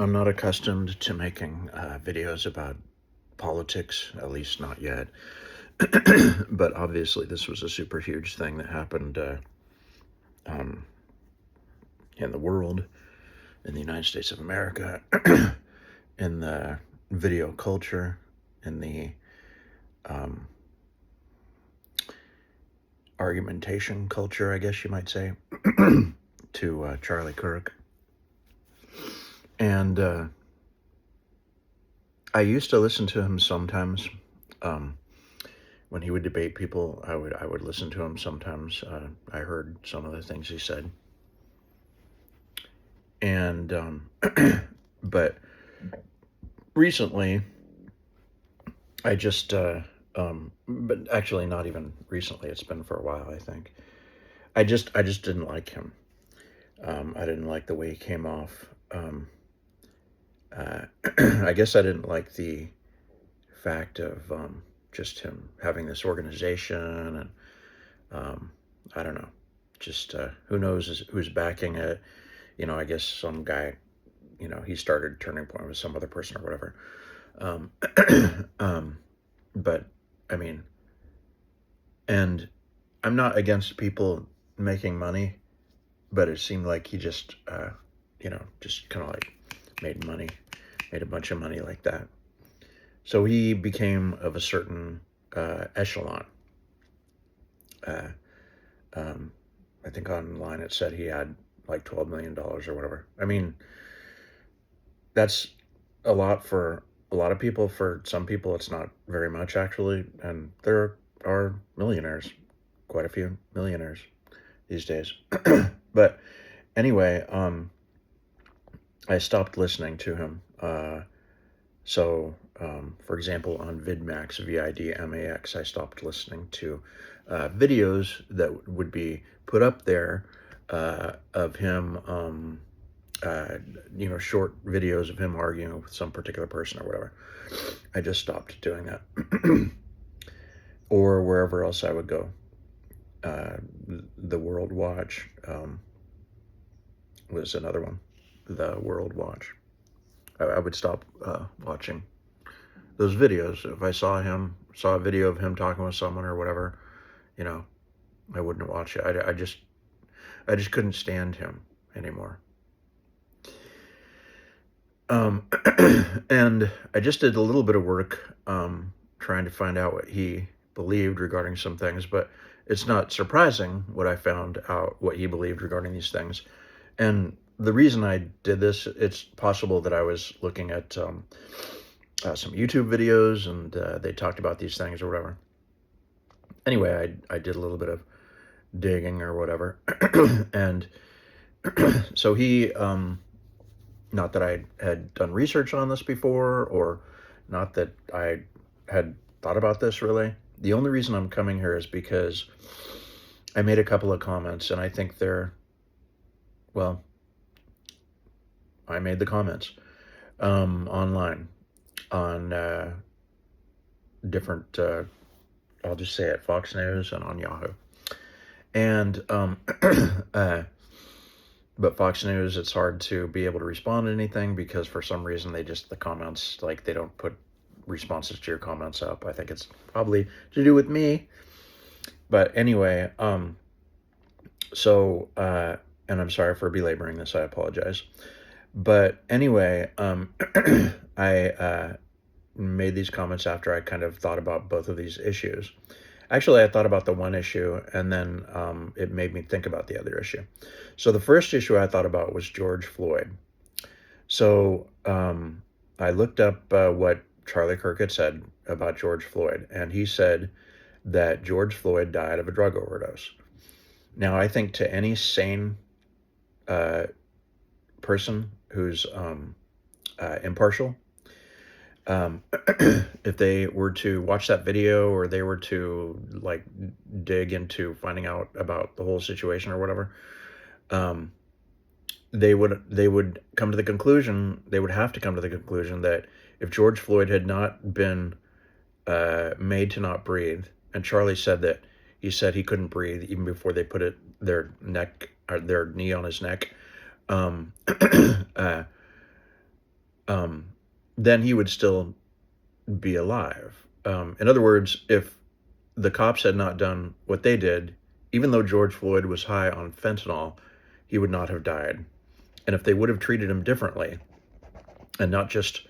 I'm not accustomed to making videos about politics, at least not yet. But obviously, this was a super huge thing that happened um, in the world, in the United States of America, in the video culture, in the um, argumentation culture, I guess you might say, to Charlie Kirk. And I used to listen to him sometimes. Um, when he would debate people, I would listen to him sometimes. I heard some of the things he said, and but recently, I just but actually not even recently. It's been for a while, I think. I just didn't like him. I didn't like the way he came off. Uh, I guess I didn't like the fact of just him having this organization, and I don't know, just who knows who's backing it. I guess some guy, he started Turning Point with some other person or whatever. Um, um, but I mean, and I'm not against people making money, but it seemed like he just, just kind of like made a bunch of money like that. So he became of a certain echelon. Uh, um, I think online it said he had like $12 million or whatever. I mean, that's a lot for a lot of people. For some people, it's not very much actually, and there are millionaires, quite a few millionaires these days. But anyway, I stopped listening to him. For example, on VidMax, VIDMAX, I stopped listening to videos that would be put up there of him, short videos of him arguing with some particular person or whatever. I just stopped doing that. Or wherever else I would go. The World Watch was another one. The World Watch. I would stop watching those videos. If I saw a video of him talking with someone or whatever, you know, I wouldn't watch it. I just couldn't stand him anymore. And I just did a little bit of work trying to find out what he believed regarding some things, but it's not surprising what I found out what he believed regarding these things. And the reason I did this, it's possible that I was looking at some YouTube videos and they talked about these things or whatever. Anyway, I did a little bit of digging or whatever. And so he, not that I had done research on this before, or not that I had thought about this really. The only reason I'm coming here is because I made a couple of comments, and I think I made the comments online on different, I'll just say it, Fox News and on Yahoo. And, but Fox News, it's hard to be able to respond to anything because for some reason the comments, like they don't put responses to your comments up. I think it's probably to do with me. But anyway, and I'm sorry for belaboring this, I apologize. But anyway, I made these comments after I kind of thought about both of these issues. Actually, I thought about the one issue, and then it made me think about the other issue. So the first issue I thought about was George Floyd. So I looked up what Charlie Kirk had said about George Floyd, and he said that George Floyd died of a drug overdose. Now, I think to any sane person who's impartial, if they were to watch that video or they were to like dig into finding out about the whole situation or whatever, they would come to the conclusion, they would have to come to the conclusion that if George Floyd had not been made to not breathe, and Charlie said that he said he couldn't breathe even before they put their knee on his neck. um, then he would still be alive. In other words, if the cops had not done what they did, even though George Floyd was high on fentanyl, he would not have died. And if they would have treated him differently and not just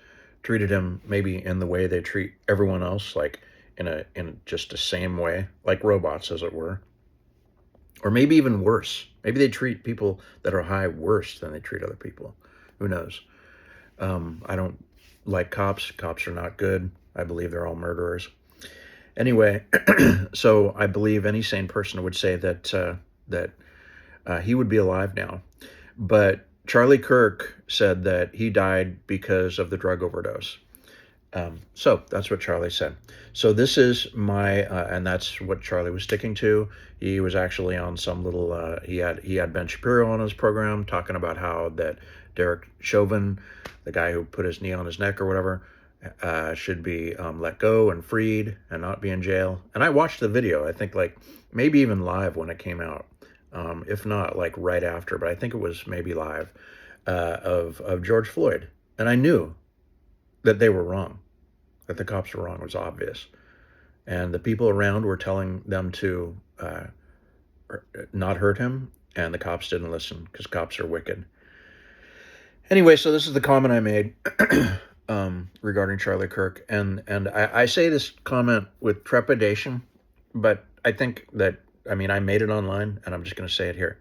treated him maybe in the way they treat everyone else, like in just the same way, like robots, as it were, or maybe even worse. Maybe they treat people that are high worse than they treat other people. Who knows? I don't like cops. Cops are not good. I believe they're all murderers. Anyway, so I believe any sane person would say that he would be alive now. But Charlie Kirk said that he died because of the drug overdose. So that's what Charlie said. So this is my, and that's what Charlie was sticking to. He was actually on some little, he had Ben Shapiro on his program talking about how that Derek Chauvin, the guy who put his knee on his neck or whatever, should be let go and freed and not be in jail. And I watched the video, I think like maybe even live when it came out. If not like right after, but I think it was maybe live, of George Floyd. And I knew that they were wrong, that the cops were wrong. It was obvious. And the people around were telling them to not hurt him, and the cops didn't listen because cops are wicked. Anyway, so this is the comment I made regarding Charlie Kirk. And I say this comment with trepidation, but I think that, I mean, I made it online, and I'm just going to say it here.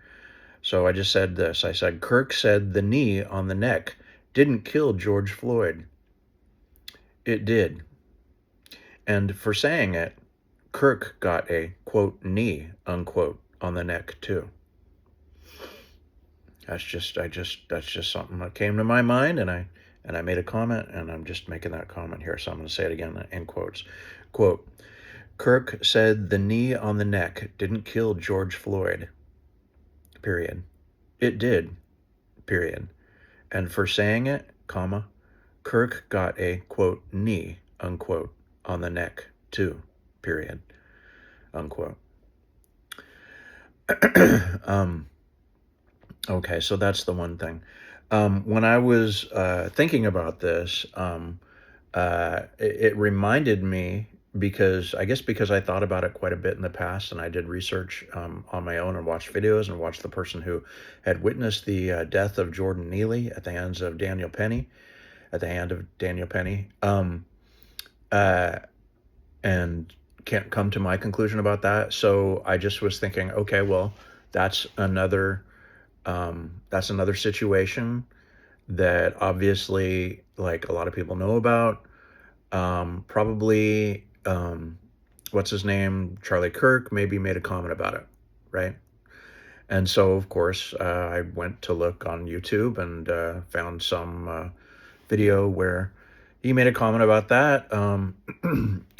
So I just said this. I said, Kirk said the knee on the neck didn't kill George Floyd. It did. And for saying it, Kirk got a, quote, knee, unquote, on the neck, too. That's just something that came to my mind, and I made a comment, and I'm just making that comment here, so I'm going to say it again in quotes. Quote, Kirk said the knee on the neck didn't kill George Floyd. Period. It did. Period. And for saying it, comma, Kirk got a, quote, knee, unquote, on the neck, too. Period. Unquote. Okay, so that's the one thing. When I was thinking about this, it reminded me, because I thought about it quite a bit in the past, and I did research on my own and watched videos and watched the person who had witnessed the death of Jordan Neely at the hands of Daniel Penny, and can't come to my conclusion about that. So I just was thinking, okay, well, that's another situation that obviously, like, a lot of people know about. Probably, what's his name? Charlie Kirk maybe made a comment about it, right? And so, of course, I went to look on YouTube and found some video where he made a comment about that.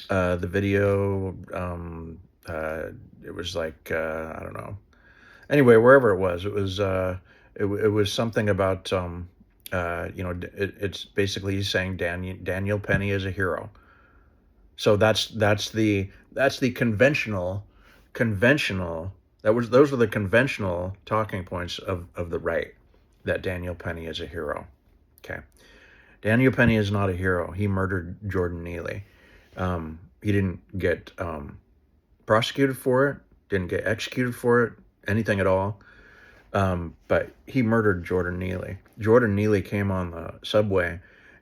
The video, it was like, I don't know. Anyway, wherever it was something about, it's basically he's saying Daniel Penny is a hero. So that's the conventional those are the conventional talking points of the right, that Daniel Penny is a hero. Okay. Daniel Penny is not a hero. He murdered Jordan Neely. He didn't get prosecuted for it, didn't get executed for it, anything at all. But he murdered Jordan Neely. Jordan Neely came on the subway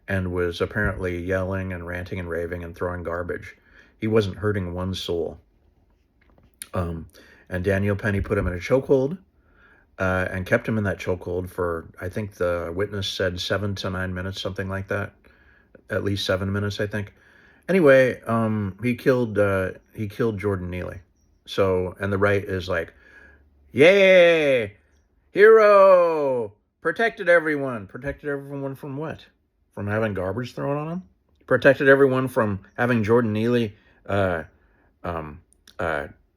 and was apparently yelling and ranting and raving and throwing garbage. He wasn't hurting one soul. And Daniel Penny put him in a chokehold and kept him in that chokehold for, I think the witness said 7 to 9 minutes, something like that. At least 7 minutes, I think. Anyway, he killed Jordan Neely. So, and the right is like, yay, hero, protected everyone. Protected everyone from what? From having garbage thrown on them? Protected everyone from having Jordan Neely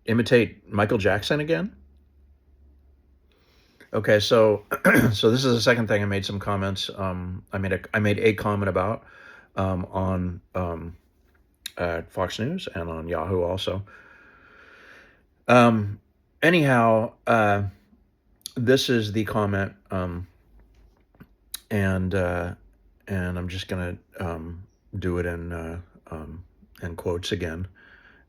imitate Michael Jackson again? Okay, so so this is the second thing I made some comments. I made a comment about on Fox News and on Yahoo also. Anyhow, this is the comment, and and I'm just going to do it in quotes again.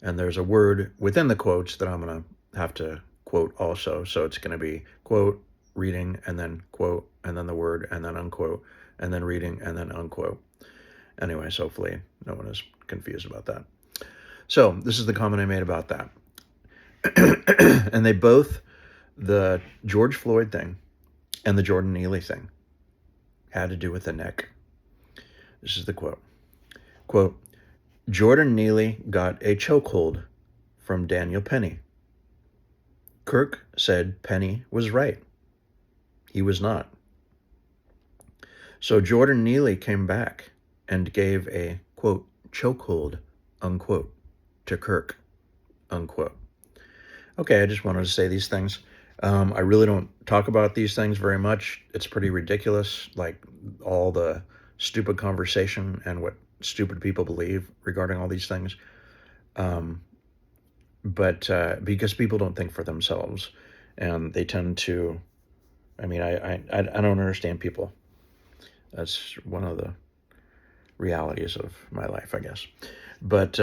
And there's a word within the quotes that I'm going to have to quote also. So it's going to be quote, reading, and then quote, and then the word, and then unquote, and then reading, and then unquote. Anyways, hopefully no one is confused about that. So this is the comment I made about that. And they both, the George Floyd thing and the Jordan Neely thing, had to do with the neck. This is the quote. Quote, Jordan Neely got a chokehold from Daniel Penny. Kirk said Penny was right. He was not. So Jordan Neely came back and gave a, quote, chokehold, unquote, to Kirk, unquote. Okay, I just wanted to say these things. I really don't talk about these things very much. It's pretty ridiculous, like all the stupid conversation and what stupid people believe regarding all these things. But because people don't think for themselves, and they tend to, I mean, I don't understand people. That's one of the realities of my life, I guess. But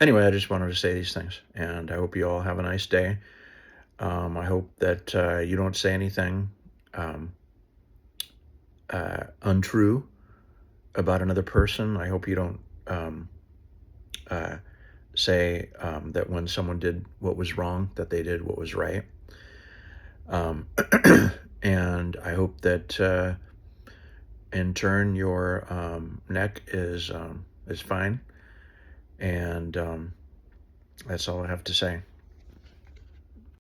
anyway, I just wanted to say these things, and I hope you all have a nice day. I hope that you don't say anything untrue about another person. I hope you don't say that when someone did what was wrong, that they did what was right. And I hope that in turn your neck is fine. And that's all I have to say.